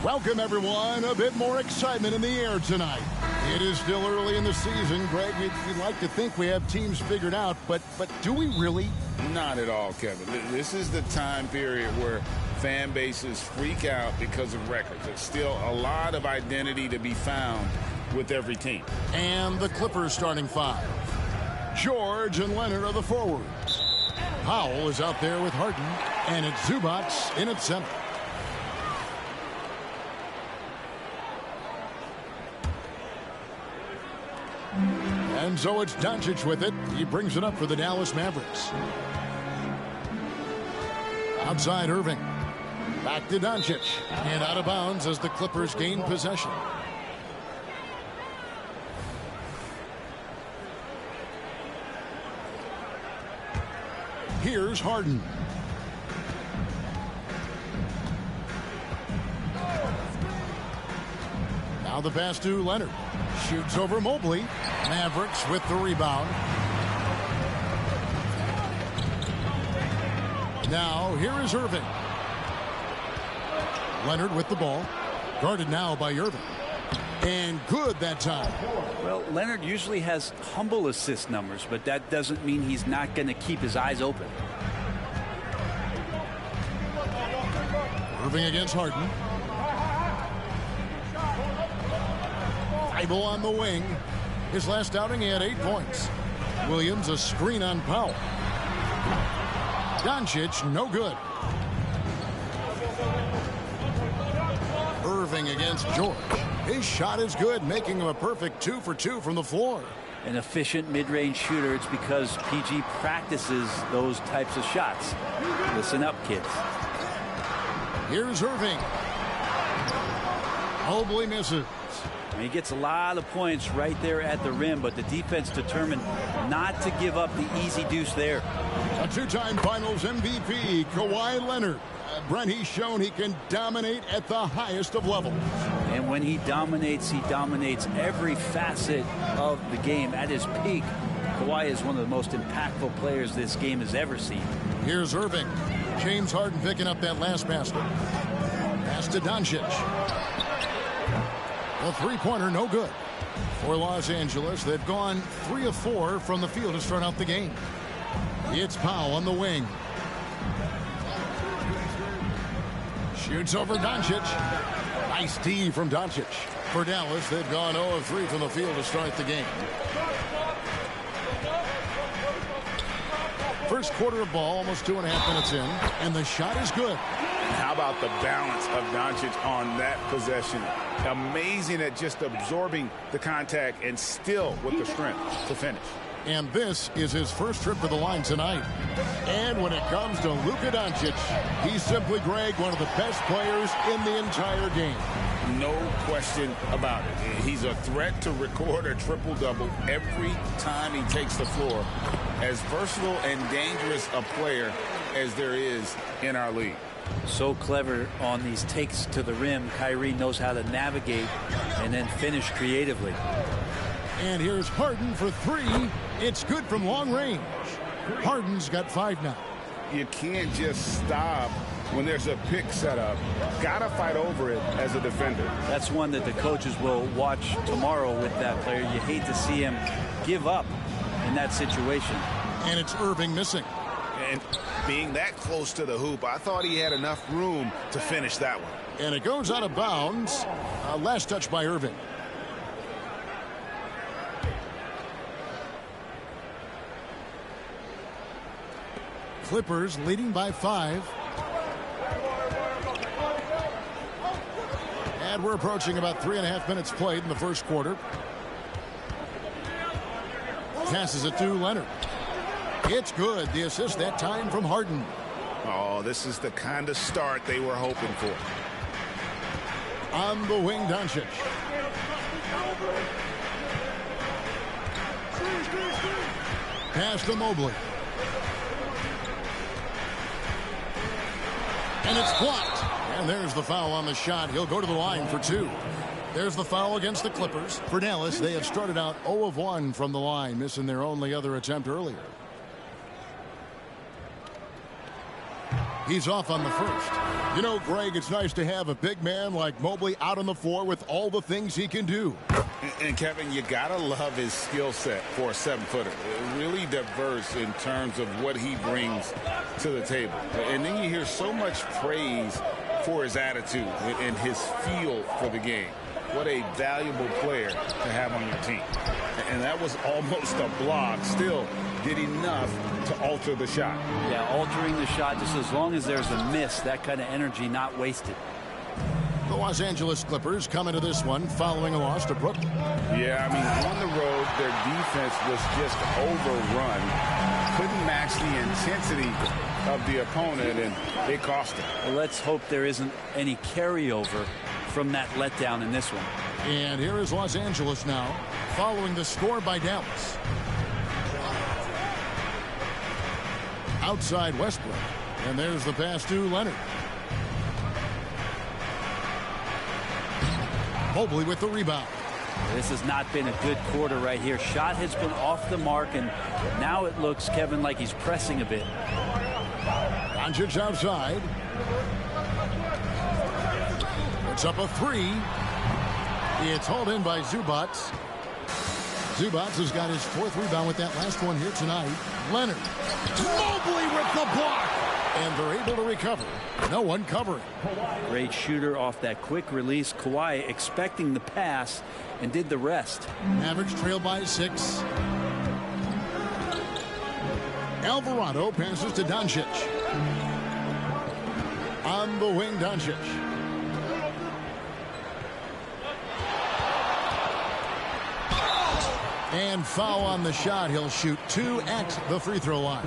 Welcome, everyone. A bit more excitement in the air tonight. It is still early in the season. Greg, we'd like to think we have teams figured out, but do we really? Not at all, Kevin. This is the time period where fan bases freak out because of records. There's still a lot of identity to be found with every team. And the Clippers starting five. George and Leonard are the forwards. Powell is out there with Harden, and it's Zubac in at center. And so it's Doncic with it. He brings it up for the Dallas Mavericks. Outside Irving. Back to Doncic. And out of bounds as the Clippers gain possession. Here's Harden. Now the pass to Leonard. Shoots over Mobley. Mavericks with the rebound. Now here is Irving. Leonard with the ball. Guarded now by Irving. And good that time. Well, Leonard usually has humble assist numbers, but that doesn't mean he's not going to keep his eyes open. Irving against Harden. Thibault on the wing. His last outing, he had 8 points. Williams a screen on Powell. Doncic, no good. Irving against George. His shot is good, making him a perfect 2 for 2 from the floor. An efficient mid-range shooter. It's because PG practices those types of shots. Listen up, kids. Here's Irving. Mobley misses. He gets a lot of points right there at the rim, but the defense determined not to give up the easy deuce there. A 2-time Finals MVP, Kawhi Leonard. Brent, he's shown he can dominate at the highest of levels. And when he dominates every facet of the game. At his peak, Kawhi is one of the most impactful players this game has ever seen. Here's Irving. James Harden picking up that last basket. Pass to Doncic. A three-pointer, no good. For Los Angeles, they've gone 3 of 4 from the field to start out the game. It's Powell on the wing. Shoots over Doncic. Nice D from Doncic. For Dallas, they've gone 0 of 3 from the field to start the game. First quarter of ball, almost 2.5 minutes in, and the shot is good. How about the balance of Doncic on that possession? Amazing at just absorbing the contact and still with the strength to finish. And this is his first trip to the line tonight. And when it comes to Luka Doncic, he's simply, Greg, one of the best players in the entire game. No question about it. He's a threat to record a triple-double every time he takes the floor. As versatile and dangerous a player as there is in our league. So clever on these takes to the rim. Kyrie knows how to navigate and then finish creatively. And here's Harden for 3. It's good from long range. Harden's got 5 now. You can't just stop when there's a pick set up. Gotta fight over it as a defender. That's one that the coaches will watch tomorrow with that player. You hate to see him give up in that situation. And it's Irving missing. And being that close to the hoop, I thought he had enough room to finish that one. And it goes out of bounds. Last touch by Irving. Clippers leading by 5. And we're approaching about 3.5 minutes played in the first quarter. Passes it to Leonard. It's good. The assist that time from Harden. Oh, this is the kind of start they were hoping for. On the wing, Doncic. Pass to Mobley. And it's blocked. And there's the foul on the shot. He'll go to the line for 2. There's the foul against the Clippers. For Dallas, they have started out 0 of 1 from the line, missing their only other attempt earlier. He's off on the first. You know, Greg, it's nice to have a big man like Mobley out on the floor with all the things he can do. And Kevin, you gotta love his skill set for a 7-footer. Really diverse in terms of what he brings to the table. And then you hear so much praise for his attitude and his feel for the game. What a valuable player to have on your team. And that was almost a block. Still did enough to alter the shot. Yeah, altering the shot, just as long as there's a miss, that kind of energy not wasted. The Los Angeles Clippers come into this one following a loss to Brooklyn. Yeah, I mean, on the road, their defense was just overrun. Couldn't match the intensity of the opponent, and they cost them. Well, let's hope there isn't any carryover from that letdown in this one. And here is Los Angeles now, following the score by Dallas. Outside Westbrook, and there's the pass to Leonard. Mobley with the rebound. This has not been a good quarter right here. Shot has been off the mark, and now it looks, Kevin, like he's pressing a bit. Doncic outside. Puts up a three. It's hauled in by Zubac. Zubac has got his 4th rebound with that last one here tonight. Leonard. Mobley with the block. And they're able to recover. No one covering. Great shooter off that quick release. Kawhi expecting the pass and did the rest. Mavericks trail by 6. Alvarado passes to Doncic. On the wing, Doncic. And foul on the shot. He'll shoot 2 at the free throw line.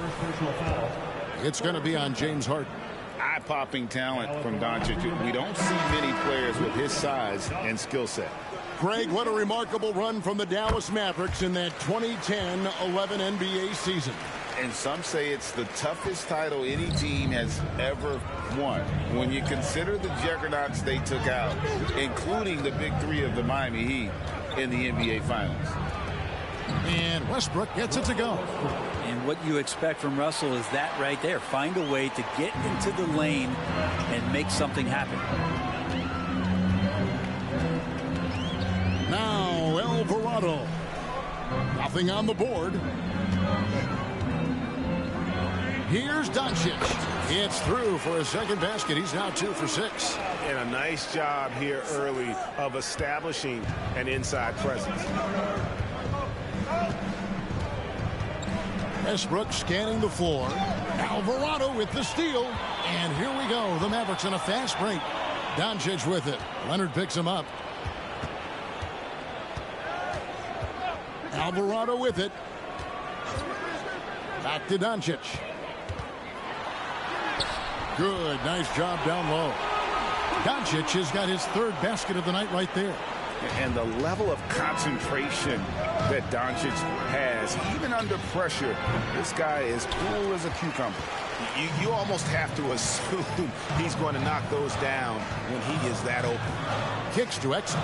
It's going to be on James Harden. Eye-popping talent from Doncic. We don't see many players with his size and skill set. Greg, what a remarkable run from the Dallas Mavericks in that 2010-11 NBA season. And some say it's the toughest title any team has ever won. When you consider the juggernauts they took out, including the big 3 of the Miami Heat in the NBA Finals. And Westbrook gets it to go. And what you expect from Russell is that right there. Find a way to get into the lane and make something happen. Now Alvarado. Nothing on the board. Here's Doncic. It's through for a second basket. He's now 2 for 6. And a nice job here early of establishing an inside presence. Westbrook scanning the floor. Alvarado with the steal. And here we go. The Mavericks in a fast break. Doncic with it. Leonard picks him up. Alvarado with it. Back to Doncic. Good. Nice job down low. Doncic has got his 3rd basket of the night right there. And the level of concentration that Doncic has, even under pressure, this guy is cool as a cucumber. You almost have to assume he's going to knock those down when he is that open. Kicks to exit.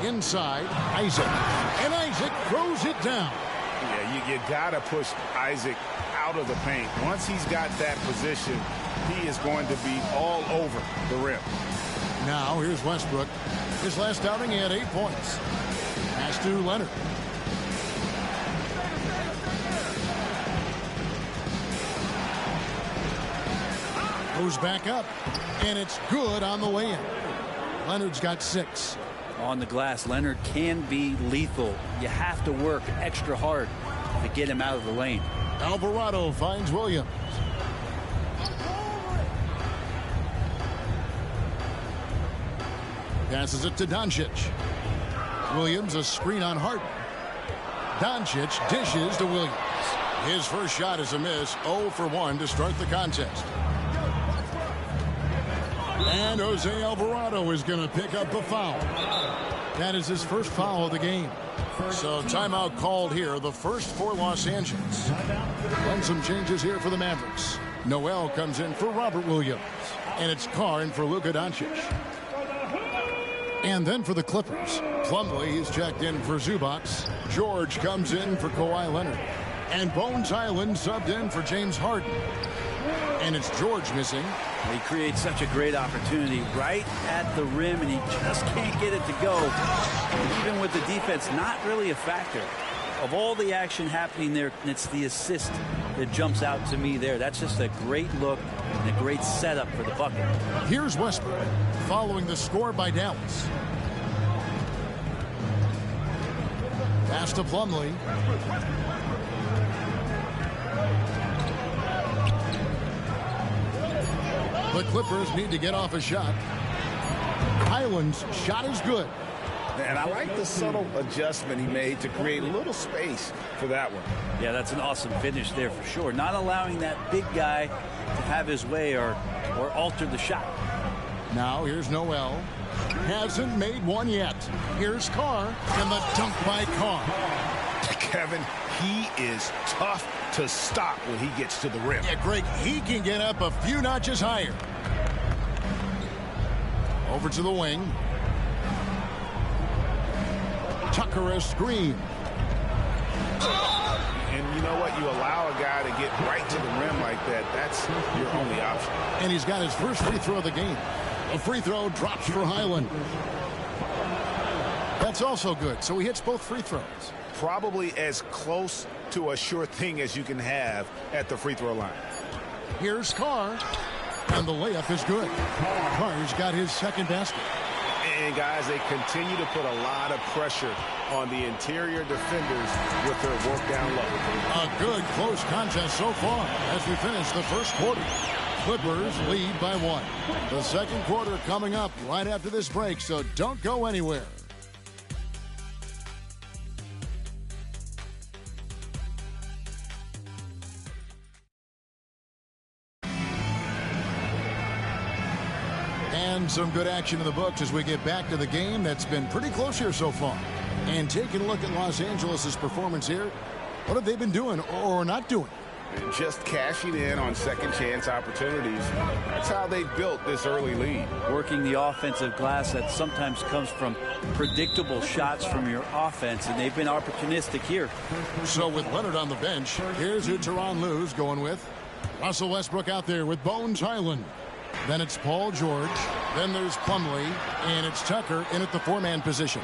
Inside, Isaac. And Isaac throws it down. Yeah, you got to push Isaac out of the paint. Once he's got that position, he is going to be all over the rim. Now here's Westbrook. His last outing, he had 8 points. Pass to Leonard. Goes back up. And it's good on the way in. Leonard's got 6. On the glass, Leonard can be lethal. You have to work extra hard to get him out of the lane. Alvarado finds Williams. Passes it to Doncic. Williams, a screen on Harden. Doncic dishes to Williams. His first shot is a miss. 0 for 1 to start the contest. And Jose Alvarado is going to pick up a foul. That is his first foul of the game. So timeout called here, the first for Los Angeles. And some changes here for the Mavericks. Noel comes in for Robert Williams. And it's Carr in for Luka Doncic. And then for the Clippers, Plumlee is checked in for Zubac. George comes in for Kawhi Leonard. And Bones Hyland subbed in for James Harden. And it's George missing. He creates such a great opportunity right at the rim, and he just can't get it to go. Even with the defense not really a factor. Of all the action happening there, it's the assist that jumps out to me there. That's just a great look and a great setup for the bucket. Here's Westbrook following the score by Dallas. Pass to Plumlee. The Clippers need to get off a shot. Hyland's shot is good. And I like the subtle adjustment he made to create a little space for that one. Yeah, that's an awesome finish there for sure. Not allowing that big guy to have his way or alter the shot. Now here's Noel. Hasn't made one yet. Here's Carr, and the dunk by Carr. Kevin, he is tough to stop when he gets to the rim. Yeah, Greg, he can get up a few notches higher. Over to the wing. Tucker a screen. And you know what? You allow a guy to get right to the rim like that. That's your only option. And he's got his first free throw of the game. A free throw drops for Hyland. That's also good. So he hits both free throws. Probably as close to a sure thing as you can have at the free throw line. Here's Carr. And the layup is good. Carr's got his second basket. And guys, they continue to put a lot of pressure on the interior defenders with their work down low. A good close contest so far as we finish the first quarter. Clippers lead by 1. The second quarter coming up right after this break, so don't go anywhere. And some good action in the books as we get back to the game that's been pretty close here so far. And taking a look at Los Angeles' performance here, what have they been doing or not doing? Just cashing in on second chance opportunities. That's how they built this early lead. Working the offensive glass that sometimes comes from predictable shots from your offense, and they've been opportunistic here. So with Leonard on the bench, here's who Tyronn Lue's going with. Russell Westbrook out there with Bones Hyland. Then it's Paul George. Then there's Plumlee. And it's Tucker in at the 4-man position.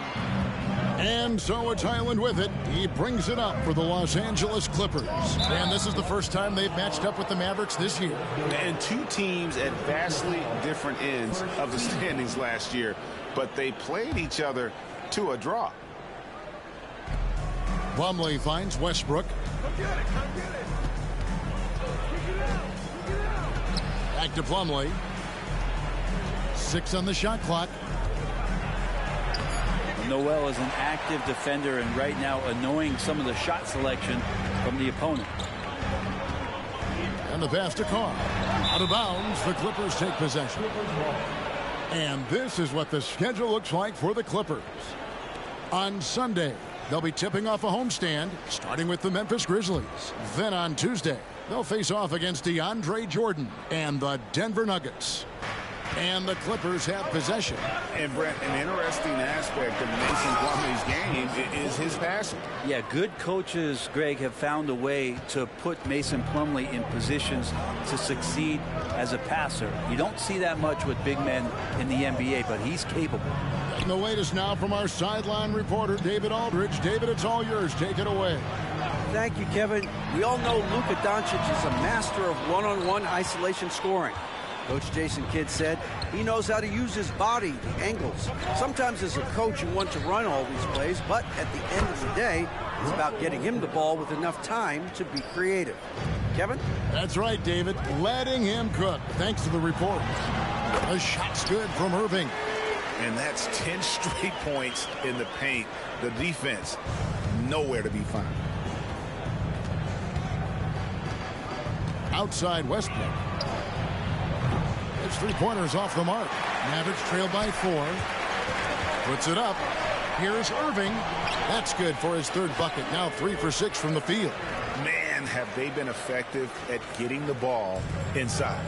And so it's Hyland with it. He brings it up for the Los Angeles Clippers. And this is the first time they've matched up with the Mavericks this year. And two teams at vastly different ends of the standings last year. But they played each other to a draw. Plumlee finds Westbrook. Back to Plumlee. 6 on the shot clock. Noel is an active defender and right now annoying some of the shot selection from the opponent. And the pass to Carr. Out of bounds, the Clippers take possession. And this is what the schedule looks like for the Clippers. On Sunday, they'll be tipping off a homestand, starting with the Memphis Grizzlies. Then on Tuesday, they'll face off against DeAndre Jordan and the Denver Nuggets. And the Clippers have possession. And Brett, an interesting aspect of Mason Plumlee's game is his passing. Yeah, good coaches, Greg, have found a way to put Mason Plumlee in positions to succeed as a passer. You don't see that much with big men in the NBA, but he's capable. And the latest now from our sideline reporter, David Aldridge. David, it's all yours. Take it away. Thank you, Kevin. We all know Luka Doncic is a master of one-on-one isolation scoring. Coach Jason Kidd said he knows how to use his body, the angles. Sometimes as a coach you want to run all these plays, but at the end of the day, it's about getting him the ball with enough time to be creative. Kevin? That's right, David. Letting him cook. Thanks to the report. The shot's good from Irving. And that's 10 straight points in the paint. The defense, nowhere to be found. Outside Westbrook. It's 3-pointers off the mark. Mavericks trail by 4. Puts it up. Here's Irving. That's good for his third bucket. Now 3 for 6 from the field. Man, have they been effective at getting the ball inside.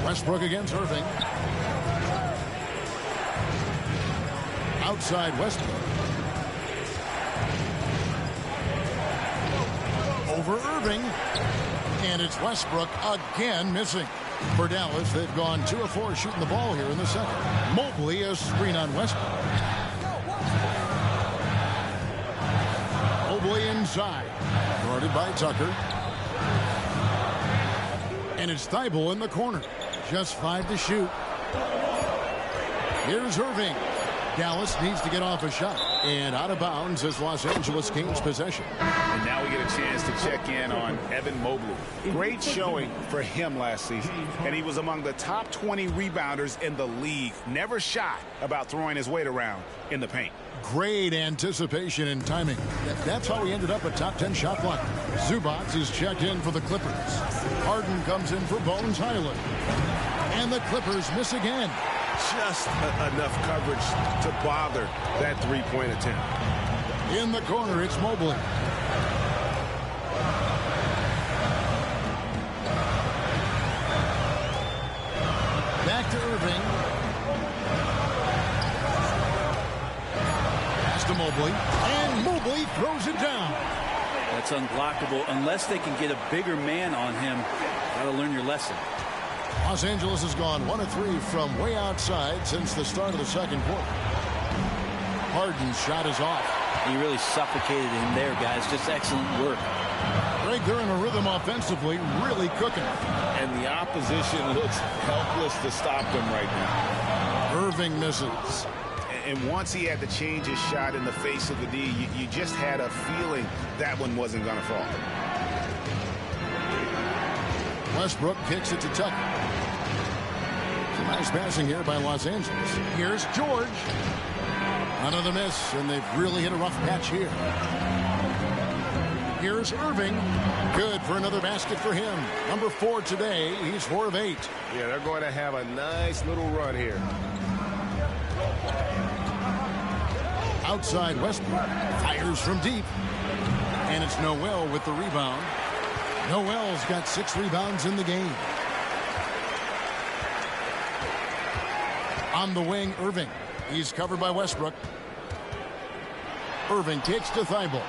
Westbrook against Irving. Outside Westbrook. over Irving. And it's Westbrook again missing. For Dallas, they've gone 2 of 4 shooting the ball here in the second. Mobley, a screen on Westbrook. Mobley inside. Guarded by Tucker. And it's Thibault in the corner. Just 5 to shoot. Here's Irving. Dallas needs to get off a shot. And out of bounds as Los Angeles gains possession. And now we get a chance to check in on Evan Mobley. Great showing for him last season. And he was among the top 20 rebounders in the league. Never shy about throwing his weight around in the paint. Great anticipation and timing. That's how he ended up a top 10 shot blocker. Zubac is checked in for the Clippers. Harden comes in for Bones Highland. And the Clippers miss again. Just enough coverage to bother that three-point attempt. In the corner, it's Mobley. Back to Irving. Pass to Mobley. And Mobley throws it down. That's unblockable unless they can get a bigger man on him. Gotta learn your lesson. Los Angeles has gone 1 of 3 from way outside since the start of the second quarter. Harden's shot is off. He really suffocated him there, guys. Just excellent work. Greg, they're in a rhythm offensively, really cooking. And the opposition looks helpless to stop them right now. Irving misses. And once he had to change his shot in the face of the D, you just had a feeling that one wasn't going to fall. Westbrook kicks it to Tucker. Nice passing here by Los Angeles. Here's George. Another miss, and they've really hit a rough patch here. Here's Irving. Good for another basket for him. Number 4 today. He's 4 of 8. Yeah, they're going to have a nice little run here. Outside Westbrook. Fires from deep. And it's Noel with the rebound. Noel's got 6 rebounds in the game. On the wing, Irving. He's covered by Westbrook. Irving kicks to Thibault.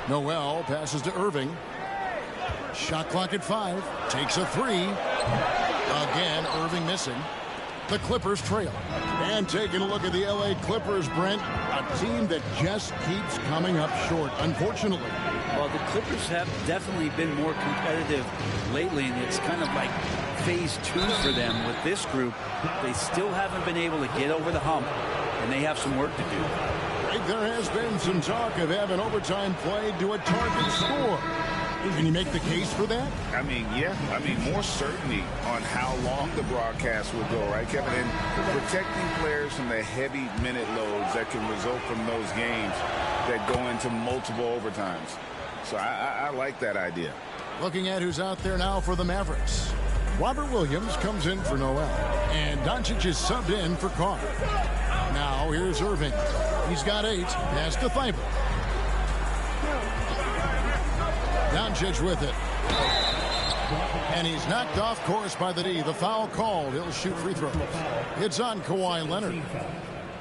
Noel passes to Irving. Shot clock at 5. Takes a 3. Again, Irving missing. The Clippers trail. And taking a look at the LA Clippers, Brent. A team that just keeps coming up short, unfortunately. Well, the Clippers have definitely been more competitive lately, and it's kind of like phase 2 for them with this group. They still haven't been able to get over the hump, and they have some work to do. There has been some talk of having overtime played to a target score. Can you make the case for that? I mean, yeah. I mean, more certainty on how long the broadcast will go, right, Kevin? And protecting players from the heavy minute loads that can result from those games that go into multiple overtimes. So I like that idea. Looking at who's out there now for the Mavericks. Robert Williams comes in for Noel. And Doncic is subbed in for Carr. Now here's Irving. He's got 8. Pass to Thibault. Doncic with it. And he's knocked off course by the D. The foul called. He'll shoot free throws. It's on Kawhi Leonard.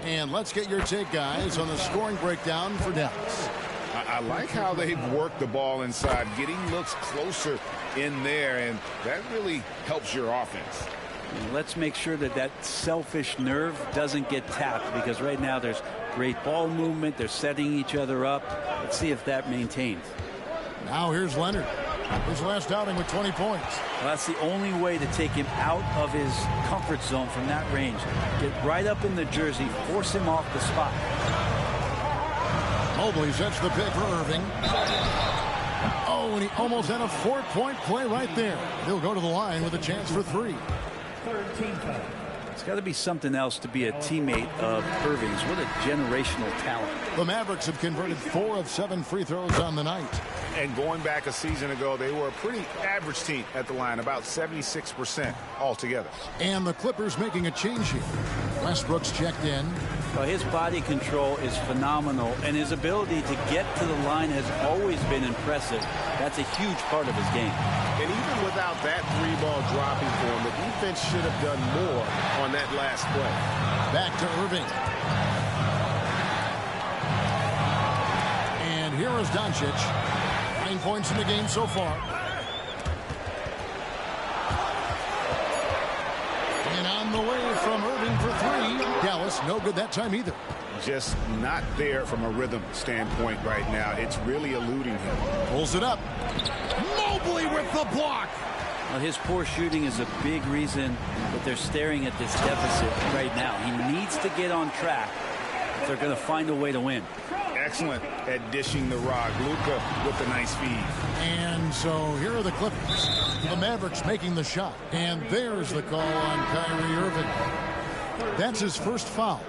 And let's get your take, guys, on the scoring breakdown for Dallas. I like how they've worked the ball inside, getting looks closer in there, and that really helps your offense. And let's make sure that that selfish nerve doesn't get tapped, because right now there's great ball movement. They're setting each other up. Let's see if that maintains. Now here's Leonard. His last outing with 20 points. Well, that's the only way to take him out of his comfort zone from that range. Get right up in the jersey, force him off the spot. Mobley sets the pick for Irving. Oh, and he almost had a 4-point play right there. He'll go to the line with a chance for 3. It's got to be something else to be a teammate of Irving's. What a generational talent. The Mavericks have converted 4 of 7 free throws on the night. And going back a season ago, they were a pretty average team at the line, about 76% altogether. And the Clippers making a change here. Westbrook's checked in. Well, his body control is phenomenal, and his ability to get to the line has always been impressive. That's a huge part of his game. And even without that 3-ball dropping for him, the defense should have done more on that last play. Back to Irving. And here is Doncic. 9 points in the game so far. And on the way from Irving for 3. Dallas, no good that time either. Just not there from a rhythm standpoint right now. It's really eluding him. Pulls it up. Mobley with the block. Well, his poor shooting is a big reason that they're staring at this deficit right now. He needs to get on track if they're going to find a way to win. Excellent at dishing the rock. Luka with a nice feed. And so here are the Clippers. The Mavericks making the shot. And there's the call on Kyrie Irving. That's his first foul.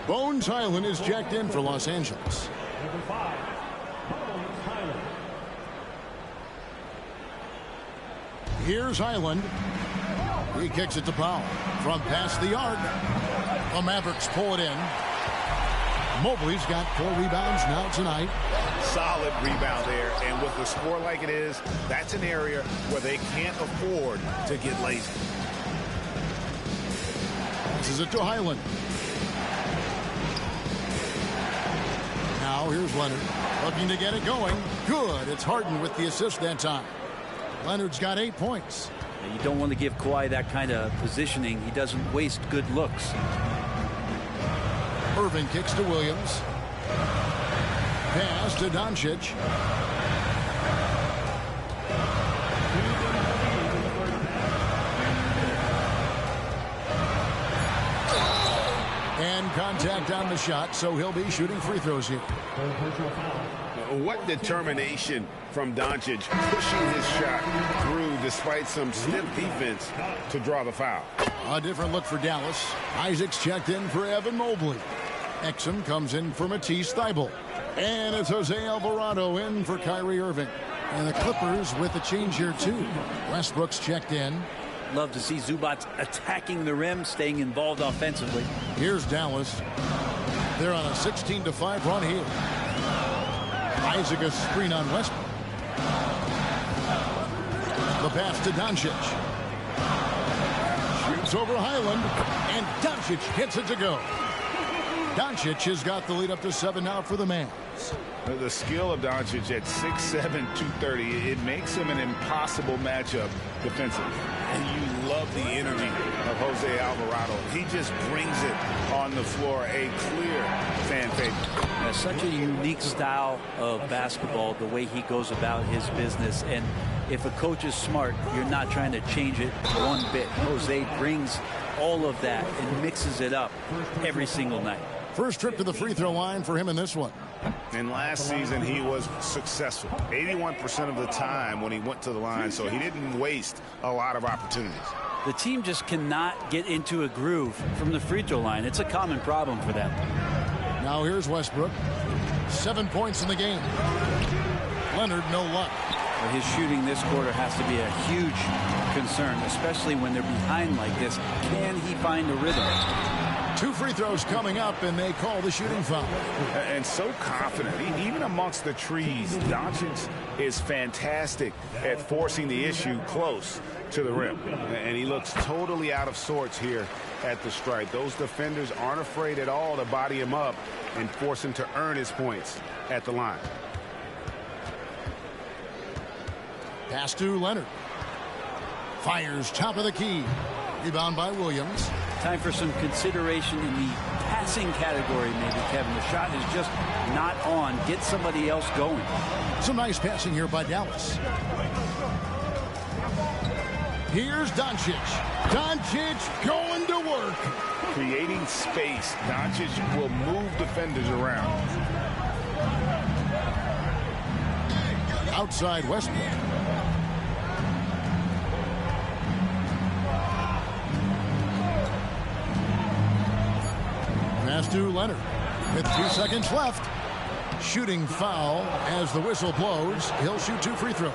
Bones Highland is jacked in for Los Angeles. Here's Highland. He kicks it to Powell. From past the arc. The Mavericks pull it in. Mobley's got 4 rebounds now tonight. Solid rebound there. And with the score like it is, that's an area where they can't afford to get lazy. Passes it to Highland. Now here's Leonard. Looking to get it going. Good. It's Harden with the assist that time. Leonard's got 8 points. You don't want to give Kawhi that kind of positioning. He doesn't waste good looks. Irving kicks to Williams. Pass to Doncic. And contact on the shot, so he'll be shooting free throws here. What determination from Doncic, pushing his shot through despite some stiff defense to draw the foul. A different look for Dallas. Isaac's checked in for Evan Mobley. Exum comes in for Matisse Thybulle. And it's Jose Alvarado in for Kyrie Irving. And the Clippers with a change here too. Westbrook's checked in. Love to see Zubac attacking the rim, staying involved offensively. Here's Dallas. They're on a 16-5 run here. Isaac a screen on Westbrook. The pass to Doncic. Shoots over Highland. And Doncic hits it to go. Doncic has got the lead up to 7 now for the Mavs. The skill of Doncic at 6'7", 230, it makes him an impossible matchup defensively. And you love the energy of Jose Alvarado. He just brings it on the floor, a clear fan favorite. Such a unique style of basketball, the way he goes about his business. And if a coach is smart, you're not trying to change it one bit. Jose brings all of that and mixes it up every single night. First trip to the free throw line for him in this one. And last season he was successful 81% of the time when he went to the line, so he didn't waste a lot of opportunities. The team just cannot get into a groove from the free throw line. It's a common problem for them. Now here's Westbrook. 7 points in the game. Leonard, no luck. Well, his shooting this quarter has to be a huge concern, especially when they're behind like this. Can he find a rhythm? 2 free throws coming up, and they call the shooting foul. And so confident, even amongst the trees, Doncic is fantastic at forcing the issue close to the rim. And he looks totally out of sorts here at the stripe. Those defenders aren't afraid at all to body him up and force him to earn his points at the line. Pass to Leonard. Fires top of the key. Rebound by Williams. Time for some consideration in the passing category, maybe, Kevin. The shot is just not on. Get somebody else going. Some nice passing here by Dallas. Here's Doncic. Doncic going to work. Creating space. Doncic will move defenders around. Outside Westbrook. Pass to Leonard. With 2 seconds left. Shooting foul as the whistle blows. He'll shoot 2 free throws.